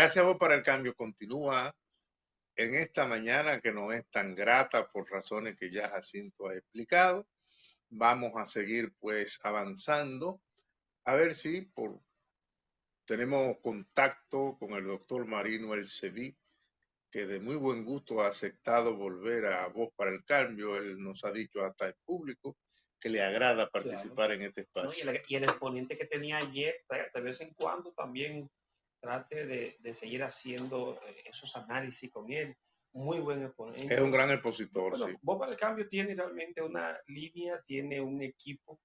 Gracias a vos para el cambio continúa en esta mañana que no es tan grata por razones que ya Jacinto ha explicado. Vamos a seguir pues avanzando a ver si tenemos contacto con el doctor Marino Elseví, que de muy buen gusto ha aceptado volver a Voz para el Cambio. Él nos ha dicho hasta en público que le agrada participar en este ¿no? espacio. Y el exponente que tenía ayer, de vez en cuando también trate de seguir haciendo esos análisis con él. Muy buen exponente. Es un gran expositor, Bueno, sí. Voz para el Cambio tiene realmente una línea, tiene un equipo,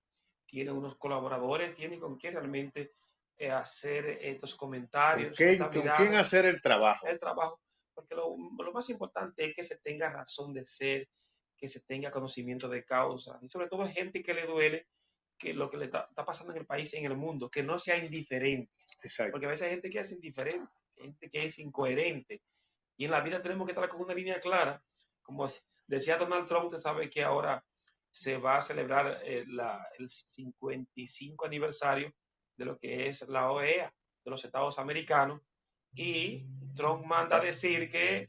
tiene unos colaboradores, tiene con quién realmente hacer estos comentarios, esta ¿Con quién mirada, hacer el trabajo? el trabajo, porque lo más importante es que se tenga razón de ser, que se tenga conocimiento de causa, y sobre todo gente que le duele que lo que le está pasando en el país y en el mundo, que no sea indiferente, porque Exacto. a veces hay gente que es indiferente, gente que es incoherente, y en la vida tenemos que estar con una línea clara, como decía Donald Trump. Usted sabe que ahora se va a celebrar el 55 aniversario de lo que es la OEA de los Estados Americanos, y Trump manda a decir que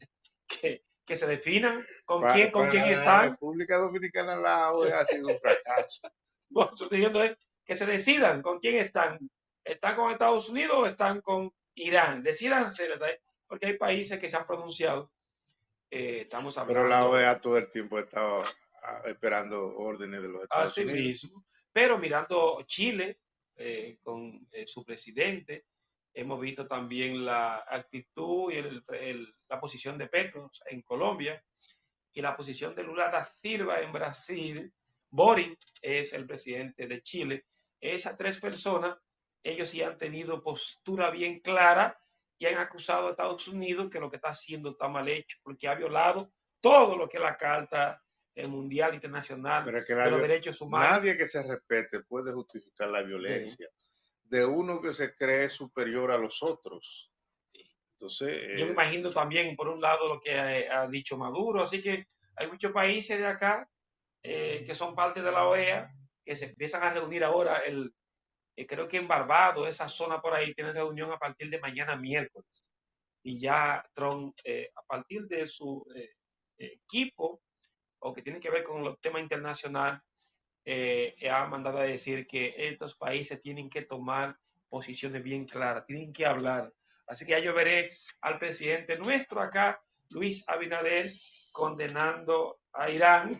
se definan con quién Para la están. República Dominicana la OEA ha sido un fracaso. Bueno, estoy diciendo es que se decidan con quién están. ¿Están con Estados Unidos o están con Irán? Decídanse, porque hay países que se han pronunciado. Estamos Pero la hablando OEA todo el tiempo estaba esperando órdenes de los Estados así Unidos. mismo, pero mirando Chile con su presidente, hemos visto también la actitud y la posición de Petro en Colombia y la posición de Lula da Silva en Brasil. Boric es el presidente de Chile. Esas tres personas, ellos sí han tenido postura bien clara y han acusado a Estados Unidos que lo que está haciendo está mal hecho, porque ha violado todo lo que es la Carta Mundial Internacional Pero es que de los Derechos Humanos. nadie que se respete puede justificar la De, violencia de uno que se cree superior a los otros. Entonces, yo me imagino también, por un lado, lo que ha dicho Maduro. Así que hay muchos países de acá que son parte de la OEA, que se empiezan a reunir ahora. Creo que en Barbados, esa zona por ahí, tienen reunión a partir de mañana miércoles. Y ya Trump, a partir de su equipo, o que tiene que ver con los temas internacionales, ha mandado a decir que estos países tienen que tomar posiciones bien claras, tienen que hablar. Así que ya yo veré al presidente nuestro acá, Luis Abinader, condenando a Irán.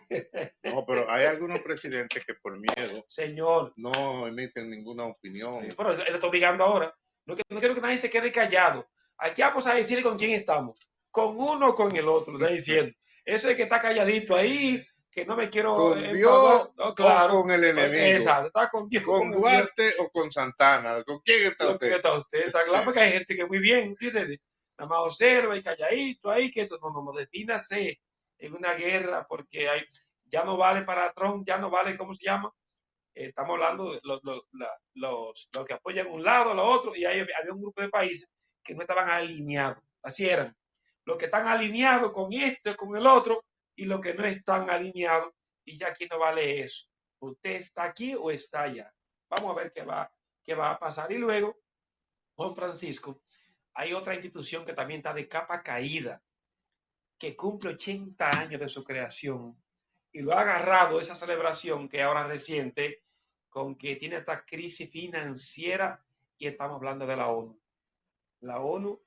no, pero hay algunos presidentes que por miedo Señor, no emiten ninguna opinión. pero él está obligando ahora. No quiero que nadie se quede callado. Aquí vamos a decir con quién estamos. Con uno o con el otro, está diciendo. Eso es que está calladito ahí, que no me quiero ¿Con enfadar. Dios No, o claro. con el enemigo? Exacto, está con Dios, ¿Con con el Dios. Duarte o con Santana? ¿Con quién está Lo que usted? está usted, está claro, porque hay gente que muy bien, ¿entiendes? Nada más observa y calladito ahí, que esto no defínase en una guerra, porque ya no vale para Trump, ya no vale, ¿cómo se llama? Estamos hablando de los que apoyan un lado, lo otro, y había un grupo de países que no estaban alineados, así eran. Los que están alineados con esto, con el otro, y los que no están alineados, y ya aquí no vale eso. Usted está aquí o está allá. Vamos a ver qué va a pasar. Y luego, Juan Francisco, hay otra institución que también está de capa caída, que cumple 80 años de su creación, y lo ha agarrado esa celebración que ahora reciente, con que tiene esta crisis financiera, y estamos hablando de la ONU. La ONU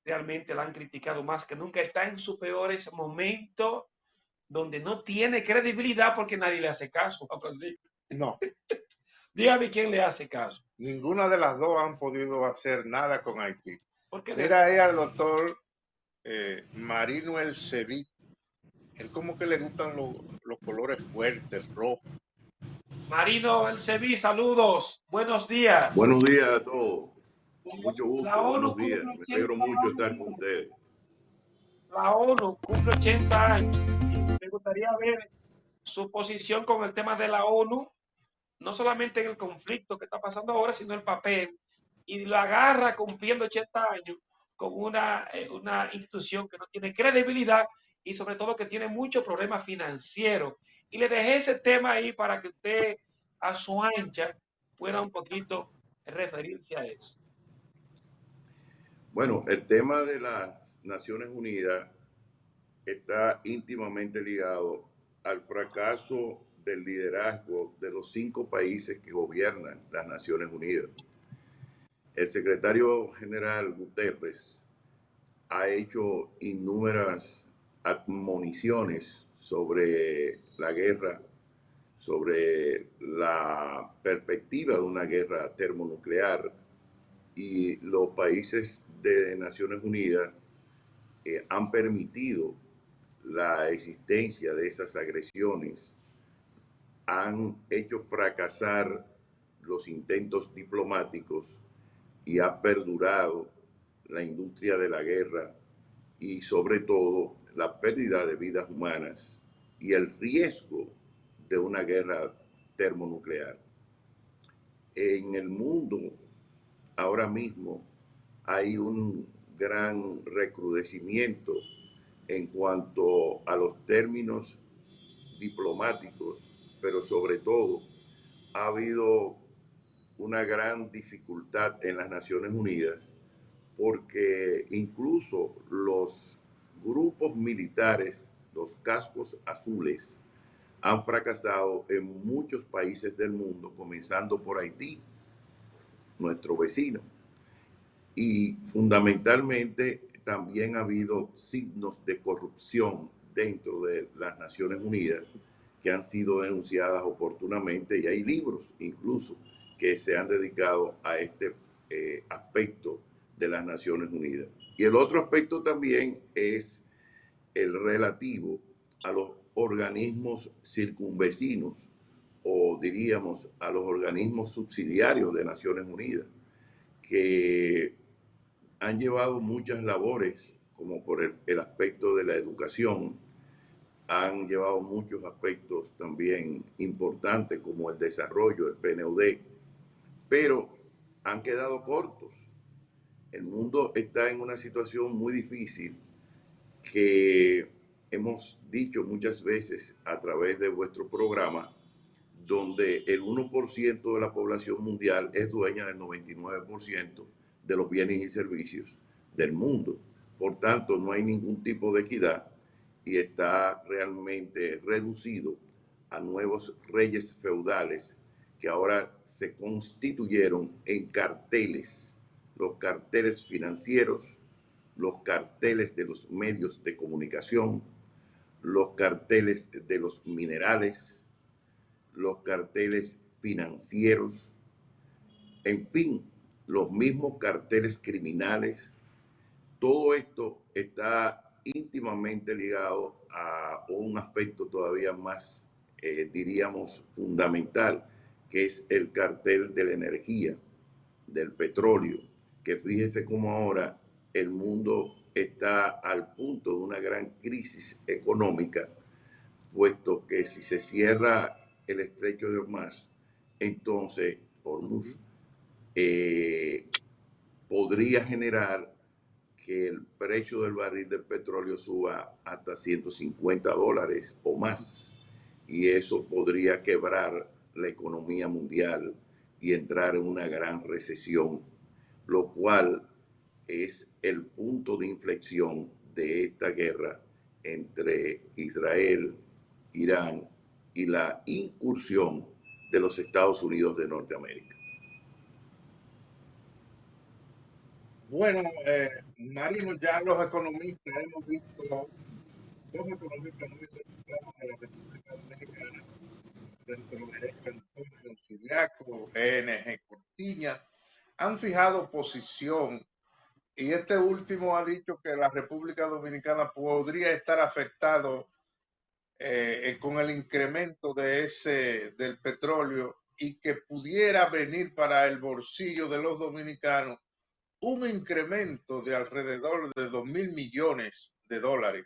realmente la han criticado más que nunca, está en sus peores momentos, donde no tiene credibilidad porque nadie le hace caso a Francisco. No, Dígame quién le hace caso. ninguna de las dos han podido hacer nada con Haití. Porque Mira ahí al doctor Marino Elseví. Él como que le gustan los colores fuertes, rojos. Marino El Sevi, saludos, buenos días. Buenos días a todos. Mucho La gusto. ONU Buenos cumple días. Me alegro 80 mucho estar con años. ustedes. La ONU cumple 80 años. Y me gustaría ver su posición con el tema de la ONU, no solamente en el conflicto que está pasando ahora, sino el papel. Y la agarra cumpliendo 80 años con una institución que no tiene credibilidad y sobre todo que tiene muchos problemas financieros. Y le dejé ese tema ahí para que usted a su ancha pueda un poquito referirse a eso. Bueno, el tema de las Naciones Unidas está íntimamente ligado al fracaso del liderazgo de los 5 países que gobiernan las Naciones Unidas. El secretario general Guterres ha hecho innumerables admoniciones sobre la guerra, sobre la perspectiva de una guerra termonuclear, y los países de Naciones Unidas han permitido la existencia de esas agresiones, han hecho fracasar los intentos diplomáticos y ha perdurado la industria de la guerra y sobre todo la pérdida de vidas humanas y el riesgo de una guerra termonuclear. En el mundo ahora mismo hay un gran recrudecimiento en cuanto a los términos diplomáticos, pero sobre todo ha habido una gran dificultad en las Naciones Unidas porque incluso los grupos militares, los cascos azules, han fracasado en muchos países del mundo, comenzando por Haití, nuestro vecino. Y fundamentalmente también ha habido signos de corrupción dentro de las Naciones Unidas que han sido denunciadas oportunamente, y hay libros incluso que se han dedicado a este aspecto de las Naciones Unidas. Y el otro aspecto también es el relativo a los organismos circunvecinos, o diríamos a los organismos subsidiarios de Naciones Unidas, que han llevado muchas labores, como por el aspecto de la educación, han llevado muchos aspectos también importantes como el desarrollo, el PNUD, pero han quedado cortos. El mundo está en una situación muy difícil que hemos dicho muchas veces a través de vuestro programa, donde el 1% de la población mundial es dueña del 99% de los bienes y servicios del mundo. Por tanto, no hay ningún tipo de equidad y está realmente reducido a nuevos reyes feudales que ahora se constituyeron en carteles, los carteles financieros, los carteles de los medios de comunicación, los carteles de los minerales, los carteles financieros, en fin, los mismos carteles criminales. Todo esto está íntimamente ligado a un aspecto todavía más, diríamos, fundamental, que es el cartel de la energía, del petróleo, que fíjese cómo ahora el mundo está al punto de una gran crisis económica, puesto que si se cierra el estrecho de Hormuz, entonces Hormuz podría generar que el precio del barril del petróleo suba hasta $150 o más, y eso podría quebrar la economía mundial y entrar en una gran recesión, lo cual es el punto de inflexión de esta guerra entre Israel, Irán y la incursión de los Estados Unidos de Norteamérica. Bueno, Marino, ya los economistas hemos visto, dos economistas muy registrados de la República Dominicana, dentro de Antonio Siriaco, ENG Cortiña, han fijado posición, y este último ha dicho que la República Dominicana podría estar afectado con el incremento del petróleo, y que pudiera venir para el bolsillo de los dominicanos un incremento de alrededor de 2.000 millones de dólares,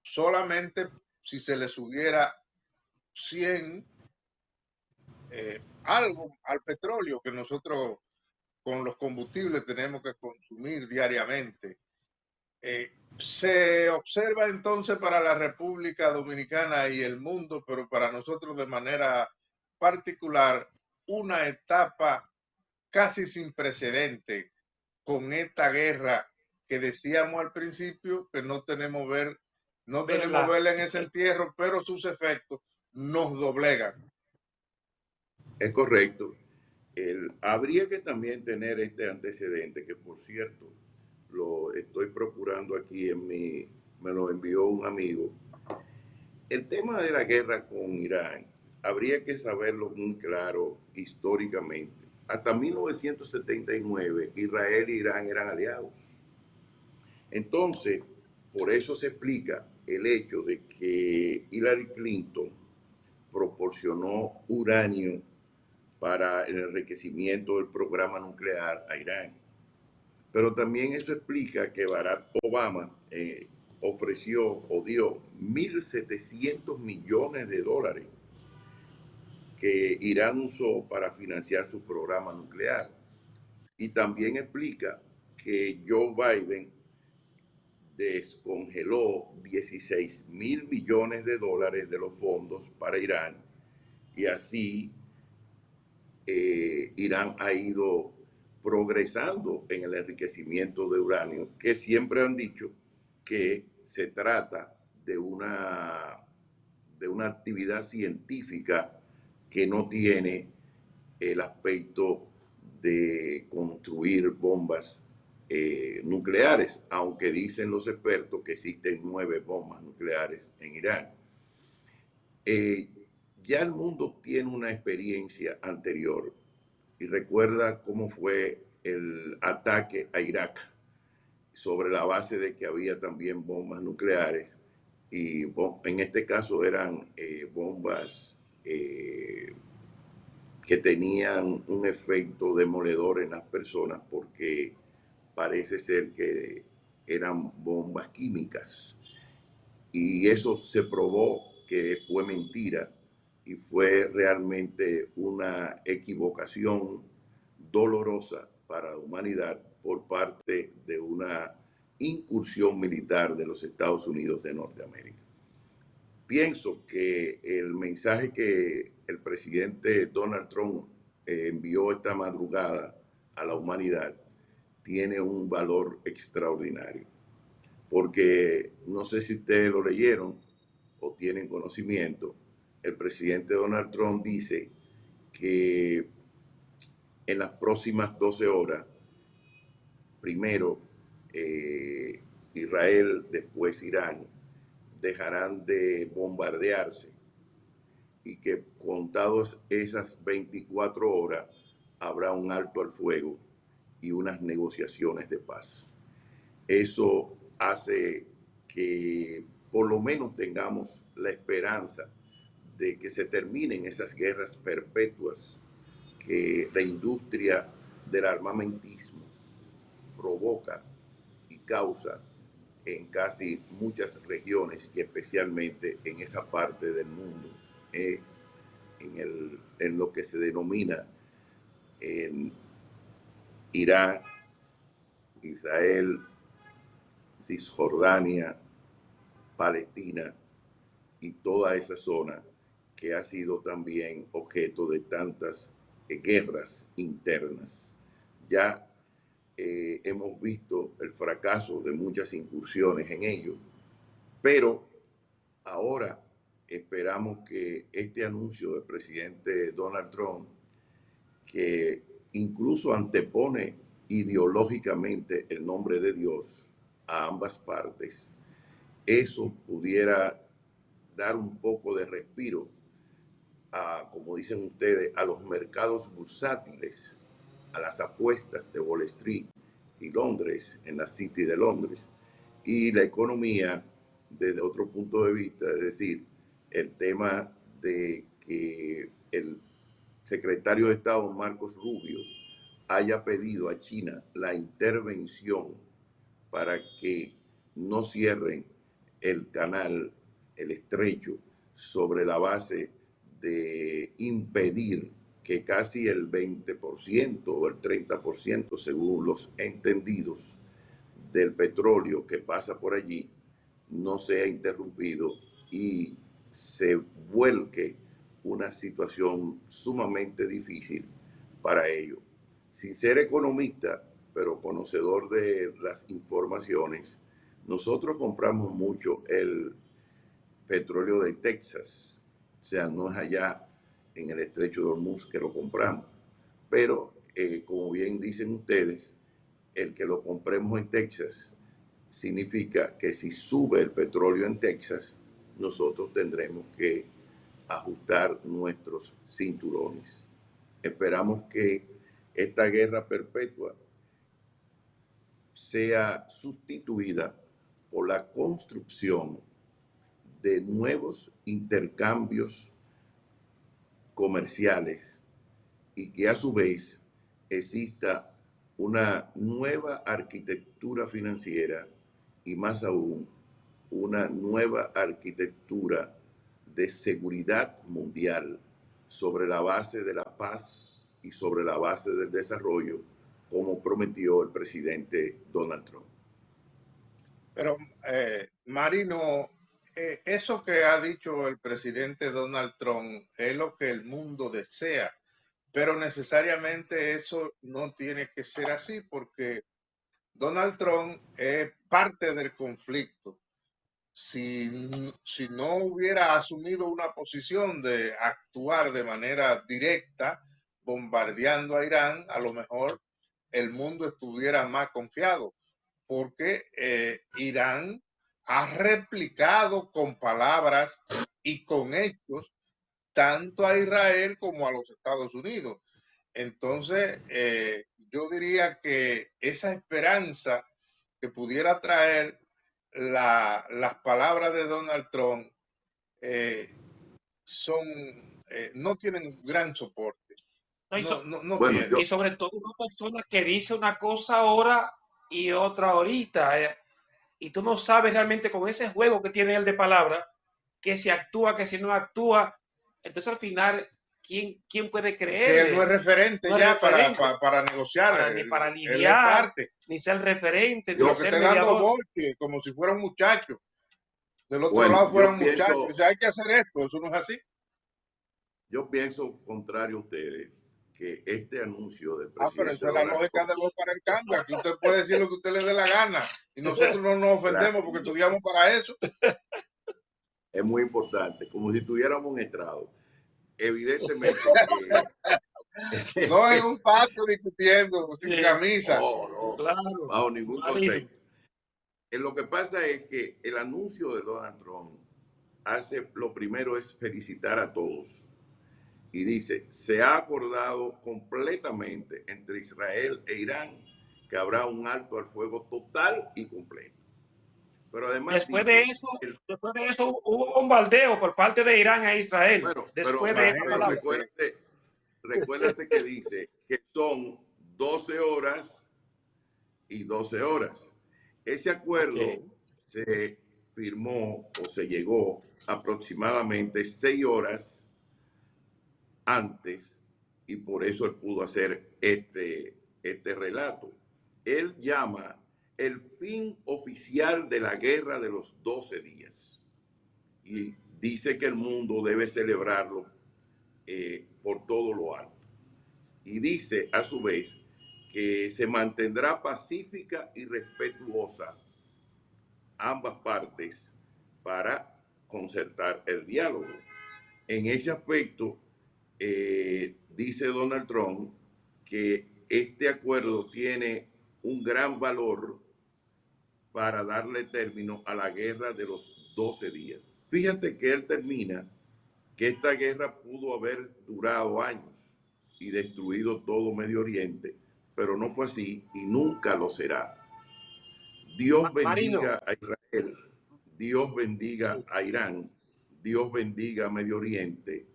solamente si se le subiera 100 algo al petróleo que nosotros con los combustibles tenemos que consumir diariamente. Se observa entonces para la República Dominicana y el mundo, pero para nosotros de manera particular, una etapa casi sin precedente con esta guerra que decíamos al principio que no tenemos Verla. verla en ese entierro, pero sus efectos nos doblegan. Es correcto. Habría que también tener este antecedente, que por cierto, lo estoy procurando aquí me lo envió un amigo. El tema de la guerra con Irán, habría que saberlo muy claro históricamente. Hasta 1979, Israel e Irán eran aliados. Entonces, por eso se explica el hecho de que Hillary Clinton proporcionó uranio para el enriquecimiento del programa nuclear a Irán. Pero también eso explica que Barack Obama ofreció o dio 1.700 millones de dólares que Irán usó para financiar su programa nuclear. Y también explica que Joe Biden descongeló 16.000 millones de dólares de los fondos para Irán y así Irán ha ido progresando en el enriquecimiento de uranio, que siempre han dicho que se trata de una actividad científica que no tiene el aspecto de construir bombas nucleares, aunque dicen los expertos que existen 9 bombas nucleares en Irán. Ya el mundo tiene una experiencia anterior y recuerda cómo fue el ataque a Irak sobre la base de que había también bombas nucleares y en este caso eran bombas que tenían un efecto demoledor en las personas porque parece ser que eran bombas químicas y eso se probó que fue mentira y fue realmente una equivocación dolorosa para la humanidad por parte de una incursión militar de los Estados Unidos de Norteamérica. Pienso que el mensaje que el presidente Donald Trump envió esta madrugada a la humanidad tiene un valor extraordinario, porque no sé si ustedes lo leyeron o tienen conocimiento, el presidente Donald Trump dice que en las próximas 12 horas, primero Israel, después Irán, dejarán de bombardearse y que contados esas 24 horas habrá un alto al fuego y unas negociaciones de paz. Eso hace que por lo menos tengamos la esperanza de que se terminen esas guerras perpetuas que la industria del armamentismo provoca y causa en casi muchas regiones y especialmente en esa parte del mundo, en lo que se denomina en Irán, Israel, Cisjordania, Palestina y toda esa zona que ha sido también objeto de tantas guerras internas. Ya hemos visto el fracaso de muchas incursiones en ello, pero ahora esperamos que este anuncio del presidente Donald Trump, que incluso antepone ideológicamente el nombre de Dios a ambas partes, eso pudiera dar un poco de respiro como dicen ustedes, a los mercados bursátiles, a las apuestas de Wall Street y Londres, en la City de Londres, y la economía desde otro punto de vista, es decir, el tema de que el secretario de Estado, Marcos Rubio, haya pedido a China la intervención para que no cierren el canal, el estrecho, sobre la base de impedir que casi el 20% o el 30%, según los entendidos, del petróleo que pasa por allí no sea interrumpido y se vuelque una situación sumamente difícil para ellos. Sin ser economista, pero conocedor de las informaciones, nosotros compramos mucho el petróleo de Texas. O sea, no es allá en el estrecho de Hormuz que lo compramos. Pero, como bien dicen ustedes, el que lo compremos en Texas significa que si sube el petróleo en Texas, nosotros tendremos que ajustar nuestros cinturones. Esperamos que esta guerra perpetua sea sustituida por la construcción de nuevos intercambios comerciales y que a su vez exista una nueva arquitectura financiera y más aún una nueva arquitectura de seguridad mundial sobre la base de la paz y sobre la base del desarrollo, como prometió el presidente Donald Trump. Pero, Marino, eso que ha dicho el presidente Donald Trump es lo que el mundo desea, pero necesariamente eso no tiene que ser así porque Donald Trump es parte del conflicto. Si no hubiera asumido una posición de actuar de manera directa, bombardeando a Irán, a lo mejor el mundo estuviera más confiado, porque Irán ha replicado con palabras y con hechos tanto a Israel como a los Estados Unidos. Entonces, yo diría que esa esperanza que pudiera traer las palabras de Donald Trump eh, no tienen gran soporte. No, No Bueno, tienen. y sobre todo una persona que dice una cosa ahora y otra ahorita. Y tú no sabes realmente con ese juego que tiene él de palabras, que si actúa, que si no actúa. Entonces al final, ¿quién puede Es que él no es creerle? referente No es ya referente para negociar. ni para Él es lidiar, parte. ni ser referente, Y ni lo que yo, ser esté dando mediador. golpe, como si fuera un muchacho. Del otro bueno, lado fueran muchachos. O sea, hay que hacer esto. Eso no es así. yo pienso contrario a ustedes, que este anuncio del Pero presidente esa es la Donald lógica Trump, de los para el cambio. Aquí usted puede decir lo que usted le dé la gana y nosotros no nos ofendemos claro, porque estudiamos para eso. es muy importante, como si tuviéramos un estrado. Evidentemente que No en un patio discutiendo sin Sí, camisa. no, claro, bajo ningún Marino. concepto. Lo que pasa es que el anuncio de Donald Trump hace, lo primero es felicitar a todos. Y dice, se ha acordado completamente entre Israel e Irán que habrá un alto al fuego total y completo. Pero además Después de dice, eso, después de eso hubo bombardeo por parte de Irán a Israel. bueno, Después de esa pero palabra. Imagínense. recuérdate que dice que son 12 horas y 12 horas. Ese Ok. acuerdo se firmó o se llegó aproximadamente 6 horas antes y por eso él pudo hacer este relato. Él llama el fin oficial de la guerra de los 12 días y dice que el mundo debe celebrarlo por todo lo alto. Y dice a su vez que se mantendrá pacífica y respetuosa ambas partes para concertar el diálogo. En ese aspecto, dice Donald Trump que este acuerdo tiene un gran valor para darle término a la guerra de los 12 días. Fíjate que él termina que esta guerra pudo haber durado años y destruido todo Medio Oriente, pero no fue así y nunca lo será. Dios Marino. bendiga a Israel, Dios bendiga a Irán, Dios bendiga a Medio Oriente,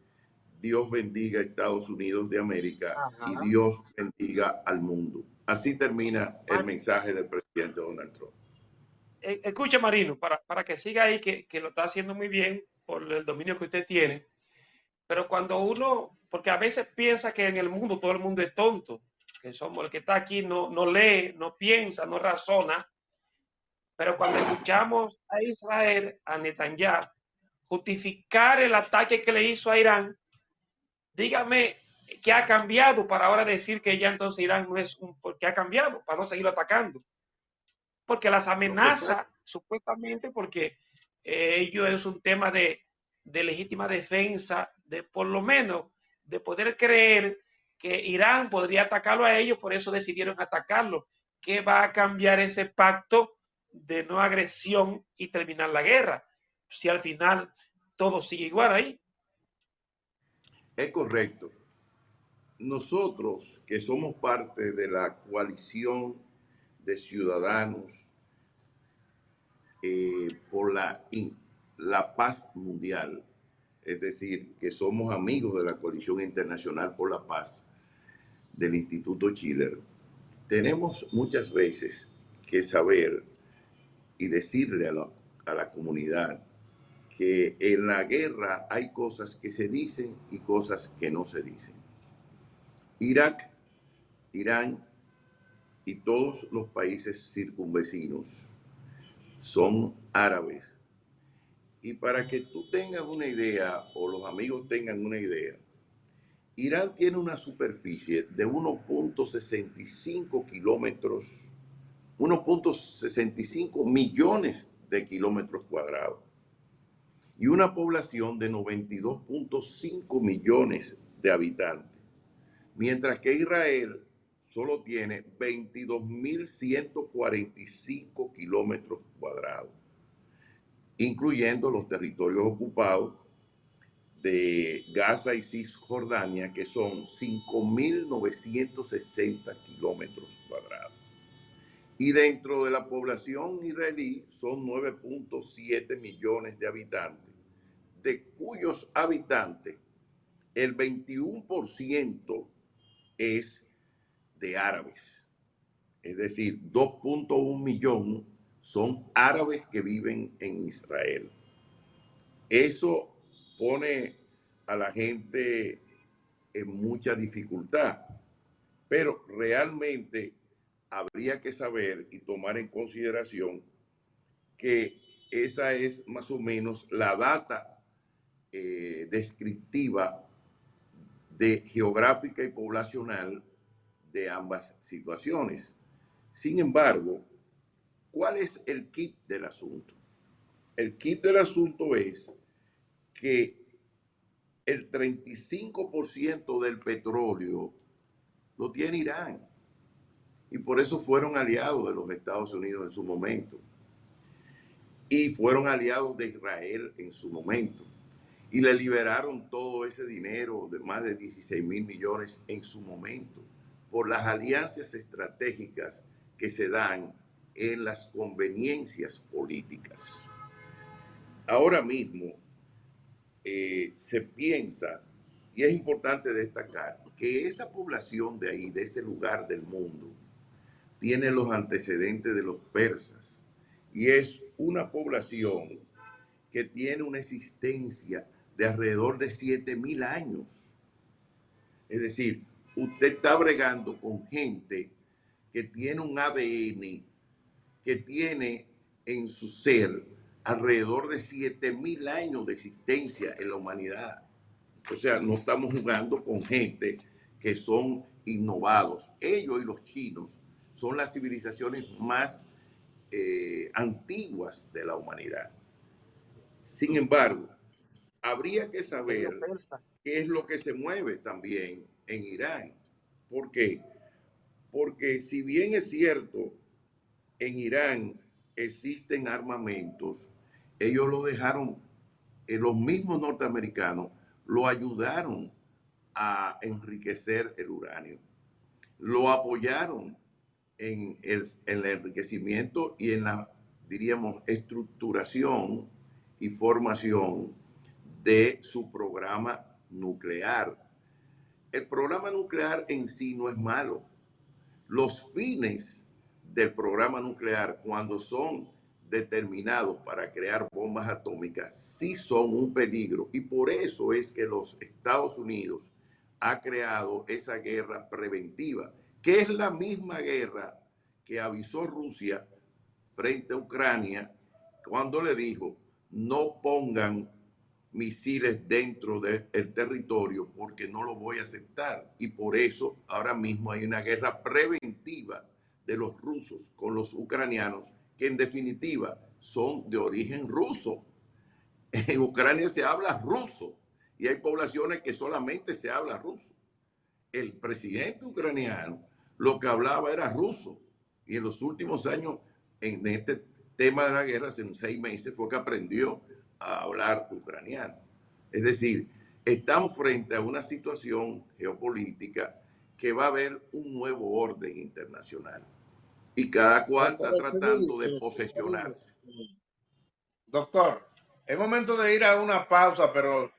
Dios bendiga a Estados Unidos de América y Ajá. Dios bendiga al mundo. Así termina el mensaje del presidente Donald Trump. Escuche, Marino, para que siga ahí, que lo está haciendo muy bien por el dominio que usted tiene. Pero cuando uno, porque a veces piensa que en el mundo todo el mundo es tonto, que somos el que está aquí no lee, no piensa, no razona. Pero cuando escuchamos a Israel, a Netanyahu, justificar el ataque que le hizo a Irán, dígame, ¿Qué ha cambiado para ahora decir que ya entonces Irán no es un... ¿Qué ha cambiado para no seguirlo atacando? Porque las Lo que pasa, amenazas, supuestamente, porque ello es un tema de legítima defensa, de por lo menos de poder creer que Irán podría atacarlo a ellos, por eso decidieron atacarlo. ¿Qué va a cambiar ese pacto de no agresión y terminar la guerra? Si al final todo sigue igual ahí. es correcto. Nosotros que somos parte de la coalición de ciudadanos por la paz mundial, es decir, que somos amigos de la Coalición Internacional por la Paz del Instituto Schiller, tenemos muchas veces que saber y decirle a la comunidad que en la guerra hay cosas que se dicen y cosas que no se dicen. Irak, Irán y todos los países circunvecinos son árabes. Y para que tú tengas una idea, o los amigos tengan una idea, Irán tiene una superficie de 1.65 kilómetros, 1.65 millones de kilómetros cuadrados y una población de 92.5 millones de habitantes, mientras que Israel solo tiene 22.145 kilómetros cuadrados, incluyendo los territorios ocupados de Gaza y Cisjordania, que son 5.960 kilómetros cuadrados. Y dentro de la población israelí son 9.7 millones de habitantes, de cuyos habitantes el 21% es de árabes. Es decir, 2.1 millones son árabes que viven en Israel. Eso pone a la gente en mucha dificultad, pero realmente habría que saber y tomar en consideración que esa es más o menos la data descriptiva geográfica y poblacional de ambas situaciones. Sin embargo, ¿cuál es el kit del asunto? El kit del asunto es que el 35% del petróleo lo tiene Irán. Y por eso fueron aliados de los Estados Unidos en su momento. Y fueron aliados de Israel en su momento. Y le liberaron todo ese dinero de más de 16.000 millones en su momento, por las alianzas estratégicas que se dan en las conveniencias políticas. Ahora mismo se piensa, y es importante destacar, que esa población de ahí, de ese lugar del mundo, tiene los antecedentes de los persas, y es una población que tiene una existencia de alrededor de 7.000 años. Es decir, usted está bregando con gente que tiene un ADN, que tiene en su ser alrededor de 7.000 años de existencia en la humanidad. O sea, no estamos jugando con gente que son innovados. Ellos y los chinos son las civilizaciones más antiguas de la humanidad. Sin embargo, habría que saber qué es lo que se mueve también en Irán. ¿Por qué? Porque si bien es cierto, en Irán existen armamentos, ellos lo dejaron, los mismos norteamericanos lo ayudaron a enriquecer el uranio, lo apoyaron en el enriquecimiento y en la, diríamos, estructuración y formación de su programa nuclear. El programa nuclear en sí no es malo. Los fines del programa nuclear, cuando son determinados para crear bombas atómicas, sí son un peligro. Y por eso es que los Estados Unidos ha creado esa guerra preventiva, que es la misma guerra que avisó Rusia frente a Ucrania cuando le dijo: no pongan misiles dentro del territorio porque no lo voy a aceptar. Y por eso ahora mismo hay una guerra preventiva de los rusos con los ucranianos, que en definitiva son de origen ruso. En Ucrania se habla ruso y hay poblaciones que solamente se habla ruso. El presidente ucraniano lo que hablaba era ruso y en los últimos años, en este tema de la guerra, hace 6 meses, fue que aprendió a hablar ucraniano. Es decir, estamos frente a una situación geopolítica que va a haber un nuevo orden internacional y cada cual está tratando de posesionarse. Doctor, es momento de ir a una pausa, pero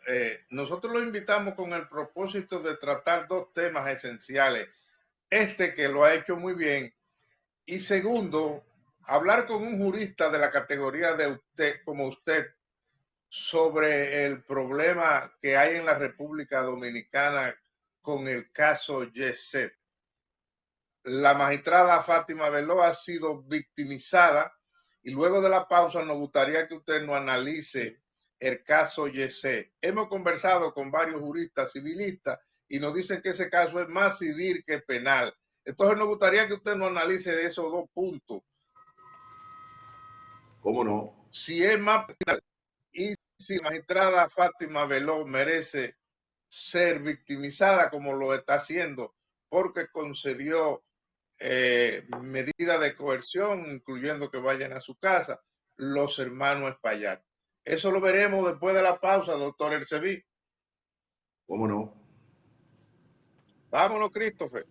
nosotros lo invitamos con el propósito de tratar dos temas esenciales. Este que lo ha hecho muy bien. Y segundo, hablar con un jurista de la categoría de usted, como usted, sobre el problema que hay en la República Dominicana con el caso Yeset. La magistrada Fátima Beló ha sido victimizada y luego de la pausa nos gustaría que usted nos analice el caso Yeset. Hemos conversado con varios juristas civilistas y nos dicen que ese caso es más civil que penal. Entonces nos gustaría que usted nos analice de esos dos puntos. ¿Cómo no? Si es más penal y si la magistrada Fátima Beló merece ser victimizada como lo está haciendo porque concedió medidas de coerción, incluyendo que vayan a su casa, los hermanos Espaillat. Eso lo veremos después de la pausa, doctor Erceví. ¿Cómo no? Vámonos, Christopher.